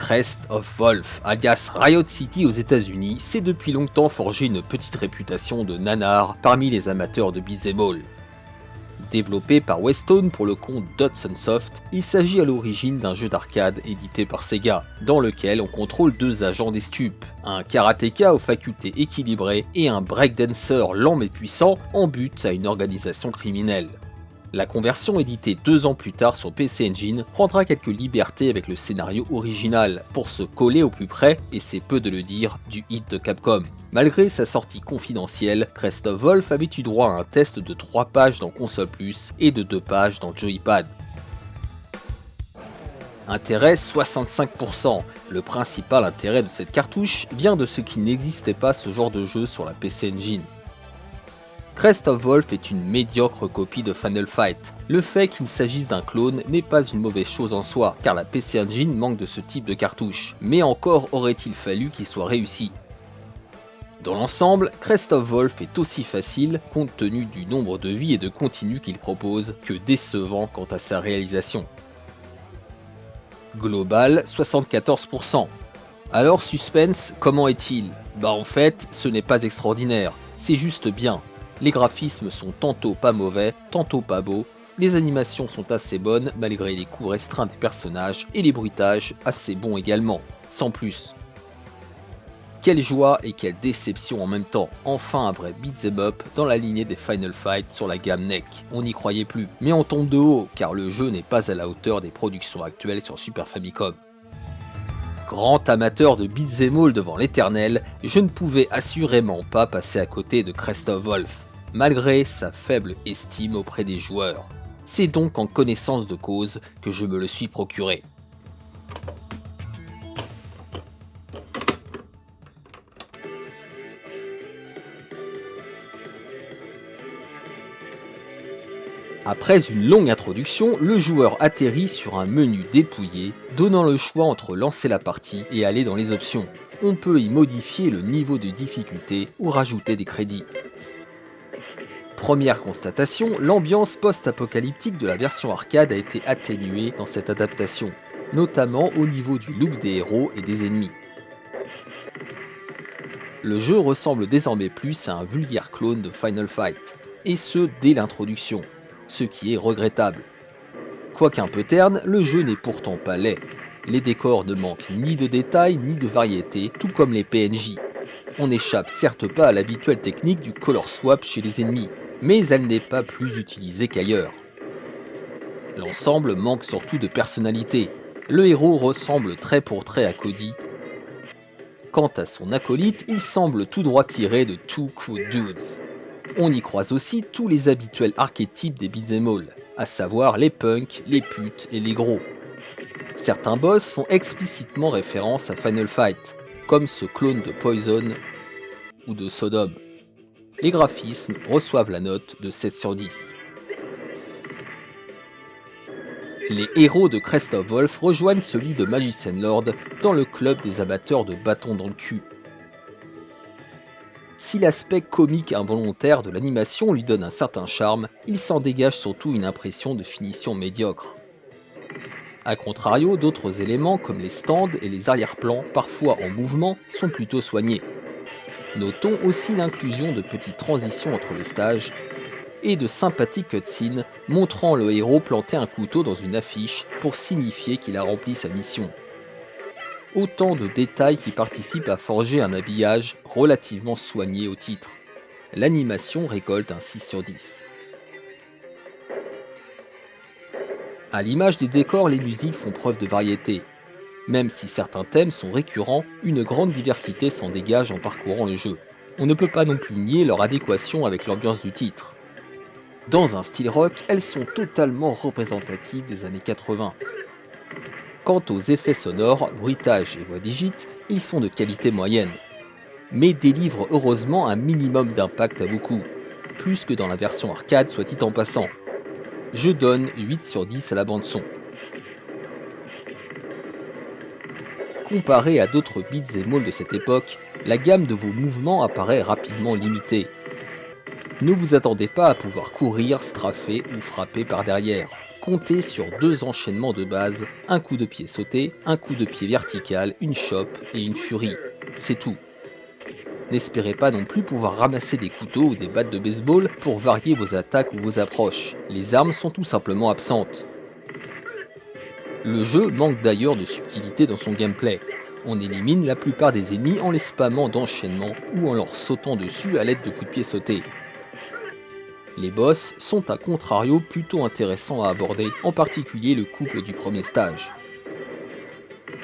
Crest of Wolf, alias Riot City aux États-Unis, s'est depuis longtemps forgé une petite réputation de nanar parmi les amateurs de beat'em all. Développé par Westone pour le compte d'Hudson Soft, il s'agit à l'origine d'un jeu d'arcade édité par Sega, dans lequel on contrôle deux agents des stupes, un karatéka aux facultés équilibrées et un breakdancer lent mais puissant en but à une organisation criminelle. La conversion éditée 2 ans plus tard sur PC Engine prendra quelques libertés avec le scénario original pour se coller au plus près, et c'est peu de le dire, du hit de Capcom. Malgré sa sortie confidentielle, Crest of Wolf avait eu droit à un test de 3 pages dans Console Plus et de 2 pages dans Joypad. Intérêt 65%. Le principal intérêt de cette cartouche vient de ce qu'il n'existait pas ce genre de jeu sur la PC Engine. Crest of Wolf est une médiocre copie de Final Fight. Le fait qu'il s'agisse d'un clone n'est pas une mauvaise chose en soi, car la PC Engine manque de ce type de cartouche, mais encore aurait-il fallu qu'il soit réussi. Dans l'ensemble, Crest of Wolf est aussi facile, compte tenu du nombre de vies et de continues qu'il propose, que décevant quant à sa réalisation. Global 74%. Alors suspense, comment est-il ? En fait, ce n'est pas extraordinaire, c'est juste bien. Les graphismes sont tantôt pas mauvais, tantôt pas beaux, les animations sont assez bonnes malgré les coups restreints des personnages et les bruitages assez bons également, sans plus. Quelle joie et quelle déception en même temps, enfin un vrai beat'em up dans la lignée des Final Fight sur la gamme NEC, on n'y croyait plus, mais on tombe de haut car le jeu n'est pas à la hauteur des productions actuelles sur Super Famicom. Grand amateur de beat'em all devant l'éternel, je ne pouvais assurément pas passer à côté de Crest of Wolf, malgré sa faible estime auprès des joueurs. C'est donc en connaissance de cause que je me le suis procuré. Après une longue introduction, le joueur atterrit sur un menu dépouillé, donnant le choix entre lancer la partie et aller dans les options. On peut y modifier le niveau de difficulté ou rajouter des crédits. Première constatation, l'ambiance post-apocalyptique de la version arcade a été atténuée dans cette adaptation, notamment au niveau du look des héros et des ennemis. Le jeu ressemble désormais plus à un vulgaire clone de Final Fight, et ce dès l'introduction. Ce qui est regrettable. Quoique un peu terne, le jeu n'est pourtant pas laid. Les décors ne manquent ni de détails ni de variété, tout comme les PNJ. On n'échappe certes pas à l'habituelle technique du color swap chez les ennemis, mais elle n'est pas plus utilisée qu'ailleurs. L'ensemble manque surtout de personnalité. Le héros ressemble trait pour trait à Cody. Quant à son acolyte, il semble tout droit tiré de Two Cool Dudes. On y croise aussi tous les habituels archétypes des beat'em all, à savoir les punks, les putes et les gros. Certains boss font explicitement référence à Final Fight, comme ce clone de Poison ou de Sodom. Les graphismes reçoivent la note de 7 sur 10. Les héros de Crest of Wolf rejoignent celui de Magician Lord dans le club des amateurs de bâtons dans le cul. Si l'aspect comique involontaire de l'animation lui donne un certain charme, il s'en dégage surtout une impression de finition médiocre. A contrario, d'autres éléments comme les stands et les arrière-plans, parfois en mouvement, sont plutôt soignés. Notons aussi l'inclusion de petites transitions entre les stages et de sympathiques cutscenes montrant le héros planter un couteau dans une affiche pour signifier qu'il a rempli sa mission. Autant de détails qui participent à forger un habillage relativement soigné au titre. L'animation récolte un 6 sur 10. À l'image des décors, les musiques font preuve de variété. Même si certains thèmes sont récurrents, une grande diversité s'en dégage en parcourant le jeu. On ne peut pas non plus nier leur adéquation avec l'ambiance du titre. Dans un style rock, elles sont totalement représentatives des années 80. Quant aux effets sonores, bruitage et voix digite, ils sont de qualité moyenne. Mais délivrent heureusement un minimum d'impact à beaucoup, plus que dans la version arcade soit dit en passant. Je donne 8 sur 10 à la bande son. Comparé à d'autres beat'em all de cette époque, la gamme de vos mouvements apparaît rapidement limitée. Ne vous attendez pas à pouvoir courir, strafer ou frapper par derrière. Comptez sur 2 enchaînements de base, un coup de pied sauté, un coup de pied vertical, une chope et une furie. C'est tout. N'espérez pas non plus pouvoir ramasser des couteaux ou des battes de baseball pour varier vos attaques ou vos approches. Les armes sont tout simplement absentes. Le jeu manque d'ailleurs de subtilité dans son gameplay. On élimine la plupart des ennemis en les spammant d'enchaînements ou en leur sautant dessus à l'aide de coups de pied sautés. Les boss sont à contrario plutôt intéressants à aborder, en particulier le couple du premier stage.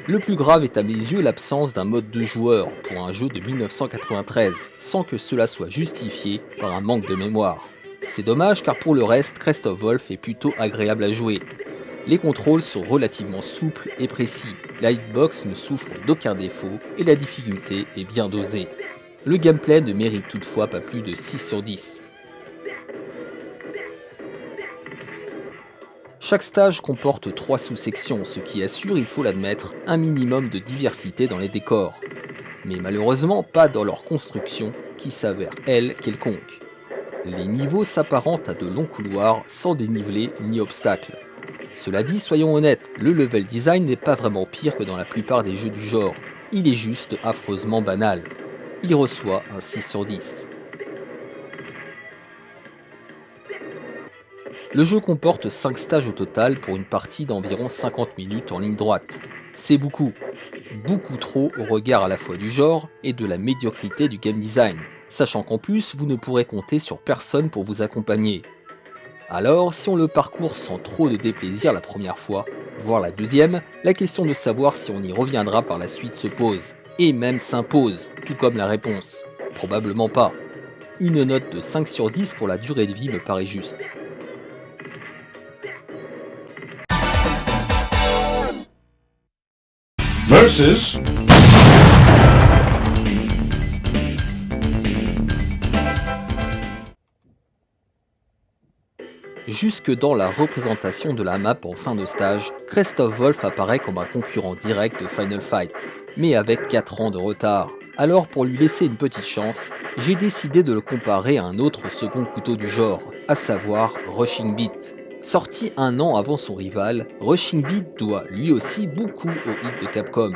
Le plus grave est à mes yeux l'absence d'un mode de joueur pour un jeu de 1993, sans que cela soit justifié par un manque de mémoire. C'est dommage car pour le reste, Crest of Wolf est plutôt agréable à jouer. Les contrôles sont relativement souples et précis, la hitbox ne souffre d'aucun défaut et la difficulté est bien dosée. Le gameplay ne mérite toutefois pas plus de 6 sur 10. Chaque stage comporte 3 sous-sections, ce qui assure, il faut l'admettre, un minimum de diversité dans les décors. Mais malheureusement pas dans leur construction, qui s'avère, elle, quelconque. Les niveaux s'apparentent à de longs couloirs sans dénivelé ni obstacles. Cela dit, soyons honnêtes, le level design n'est pas vraiment pire que dans la plupart des jeux du genre. Il est juste affreusement banal. Il reçoit un 6 sur 10. Le jeu comporte 5 stages au total pour une partie d'environ 50 minutes en ligne droite. C'est beaucoup. Beaucoup trop au regard à la fois du genre et de la médiocrité du game design. Sachant qu'en plus, vous ne pourrez compter sur personne pour vous accompagner. Alors, si on le parcourt sans trop de déplaisir la première fois, voire la deuxième, la question de savoir si on y reviendra par la suite se pose. Et même s'impose, tout comme la réponse. Probablement pas. Une note de 5 sur 10 pour la durée de vie me paraît juste. Versus Jusque dans la représentation de la map en fin de stage, Crest of Wolf apparaît comme un concurrent direct de Final Fight, mais avec 4 ans de retard. Alors pour lui laisser une petite chance, j'ai décidé de le comparer à un autre second couteau du genre, à savoir Rushing Beat. Sorti 1 an avant son rival, Rushing Beat doit lui aussi beaucoup aux hits de Capcom.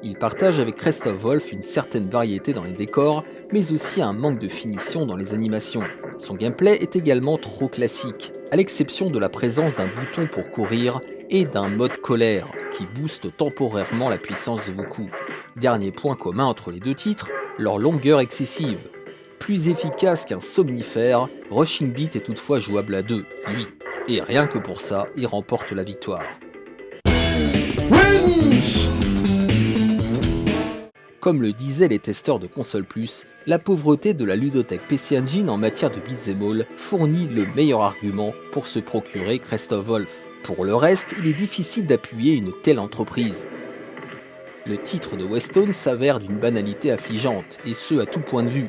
Il partage avec Crest of Wolf une certaine variété dans les décors, mais aussi un manque de finition dans les animations. Son gameplay est également trop classique, à l'exception de la présence d'un bouton pour courir et d'un mode colère, qui booste temporairement la puissance de vos coups. Dernier point commun entre les deux titres, leur longueur excessive. Plus efficace qu'un somnifère, Rushing Beat est toutefois jouable à 2, lui. Et rien que pour ça, il remporte la victoire. wins! Comme le disaient les testeurs de Console Plus, la pauvreté de la ludothèque PC Engine en matière de beat'em all fournit le meilleur argument pour se procurer Crest of Wolf. Pour le reste, il est difficile d'appuyer une telle entreprise. Le titre de Westone s'avère d'une banalité affligeante, et ce à tout point de vue.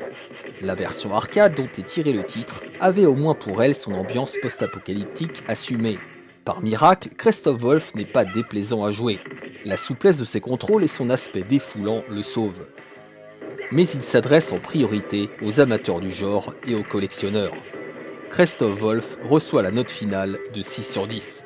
La version arcade dont est tiré le titre avait au moins pour elle son ambiance post-apocalyptique assumée. Par miracle, Crest of Wolf n'est pas déplaisant à jouer. La souplesse de ses contrôles et son aspect défoulant le sauvent. Mais il s'adresse en priorité aux amateurs du genre et aux collectionneurs. Crest of Wolf reçoit la note finale de 6 sur 10.